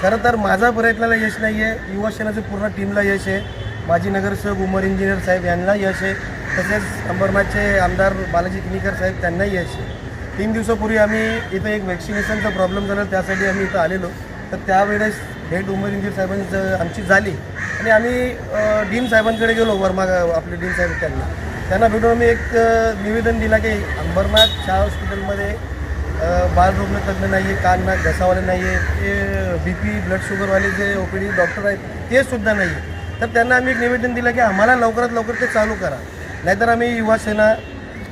खरं तर माझा प्रयत्नाला यश नाही आहे, युवा सेनेचं पूर्ण टीमला यश आहे, माजी नगरसेवक उमर इंजिनियर साहेब यांना यश आहे, तसेच अंबरनाथचे आमदार बालाजी किनीकर साहेब त्यांनाही यश आहे. 3 दिवसापूर्वी आम्ही इथं एक वॅक्सिनेशनचा प्रॉब्लेम झाला, त्यासाठी आम्ही इथं आलेलो. तर त्यावेळेस भेट उमर इंजिनियर साहेबांचं आमची झाली आणि आम्ही डीन साहेबांकडे गेलो, वर्मा आपले डीन साहेब त्यांना भेटून आम्ही एक निवेदन दिला की अंबरनाथ शाह हॉस्पिटलमध्ये बालरुग्ण तज्ज्ञ नाही आहे, कान नाक घसावाले नाही आहे, ते BP ब्लड शुगरवाले जे OPD डॉक्टर आहेत ते सुद्धा नाही आहे. तर त्यांना आम्ही एक निवेदन दिलं की आम्हाला लवकरात लवकर ते चालू करा, नाहीतर आम्ही युवा सेना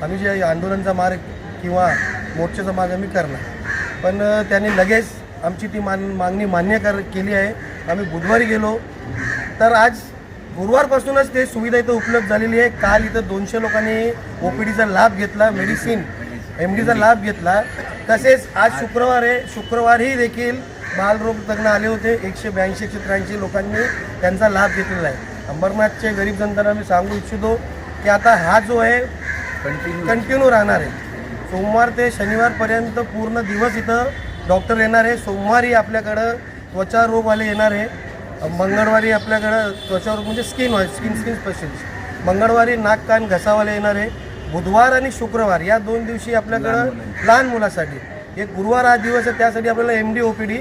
आम्ही जे आंदोलनाचा मार्ग किंवा मोर्चाचा मार्ग आम्ही करणार. पण त्यांनी लगेच आमची ती मागणी मान्य केली आहे. आम्ही बुधवारी गेलो, तर आज गुरुवारपासूनच ते सुविधा इथं उपलब्ध झालेली आहे. काल इथं 200 लोकांनी OPDचा लाभ घेतला, मेडिसिन MDचा लाभ घेतला. तसेच आज शुक्रवार आहे, शुक्रवारही देखील बालरोग तज्ज्ञ आले होते. 182-183 लोकांनी त्यांचा लाभ घेतलेला आहे. अंबरनाथचे गरीब जनतांना मी सांगू इच्छितो की आता हा जो आहे कंटिन्यू राहणार आहे. सोमवार ते शनिवारपर्यंत पूर्ण दिवस इथं डॉक्टर येणार आहे. सोमवारी आपल्याकडं त्वचा रोगवाले येणार आहे, मंगळवारी आपल्याकडं त्वचारोग म्हणजे स्किन स्पेशलिस्ट, मंगळवारी नाक कान घसावाले येणार आहे, बुधवार आणि शुक्रवार या 2 दिवशी आपल्याकडं लहान मुलासाठी. एक गुरुवार हा दिवस आहे, त्यासाठी आपल्याला MD OPD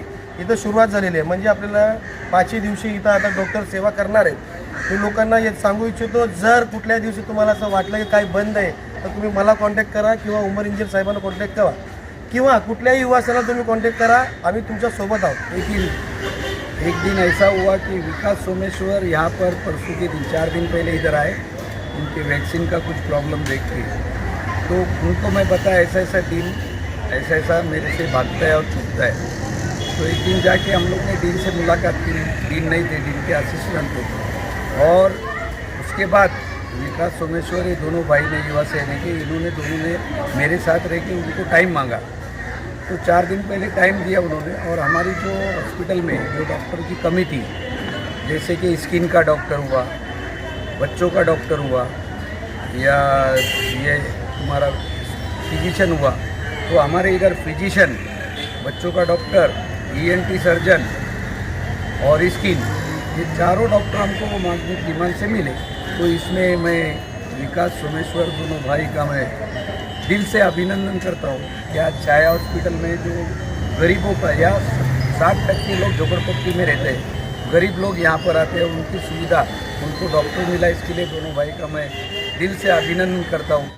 इथं सुरुवात झालेली आहे. म्हणजे आपल्याला 5ही दिवशी इथं आता डॉक्टर सेवा करणार आहेत. मी लोकांना हे सांगू इच्छितो, जर कुठल्या दिवशी तुम्हाला असं वाटलं की काही बंद आहे तर तुम्ही मला कॉन्टॅक्ट करा किंवा उमर इंजिनियर साहेबांना कॉन्टॅक्ट करा किंवा कुठल्याही युवासेना तुम्ही कॉन्टॅक्ट करा, आम्ही तुमच्या सोबत आहोत. लेकिन एक दिन ऐसा हुआ कि विकास सोमेश्वर यहाँ पर परसों के 4 दिन पहले इधर आए, उनके वैक्सीन का कुछ प्रॉब्लम देख के, तो उनको मैं बताया ऐसा ऐसा डीन ऐसा मेरे से भागता है और छूटता है. तो एक दिन जाके हम लोग ने डीन से मुलाकात की. डीन नहीं थे, डीन के असिस्टेंट थे. और उसके बाद विकास सोमेश्वर ये दोनों भाई ने युवा सेना के, इन्होंने दोनों ने मेरे साथ रह के उनको टाइम मांगा. तो 4 दिन पहले टाइम दिया उन्होंने. और हमारी जो हॉस्पिटल में जो डॉक्टर की कमी थी, जैसे कि स्किन का डॉक्टर हुआ, बच्चों का डॉक्टर हुआ, या ये हमारा फिजिशियन हुआ, तो हमारे इधर फिजिशियन, बच्चों का डॉक्टर, ENT सर्जन और स्किन, ये चारों डॉक्टर हमको मांगने डिमांड से मिले. तो इसमें मैं विकास सोमेश्वर दोनों भाई का मैं दिल से अभिनंदन करता हूँ कि आज छाया हॉस्पिटल में जो गरीबों का या 60% लोग झोपड़पट्टी में रहते हैं, गरीब लोग यहाँ पर आते हैं, उनकी सुविधा उनको डॉक्टर मिला, इसके लिए दोनों भाई का मैं दिल से अभिनंदन करता हूँ.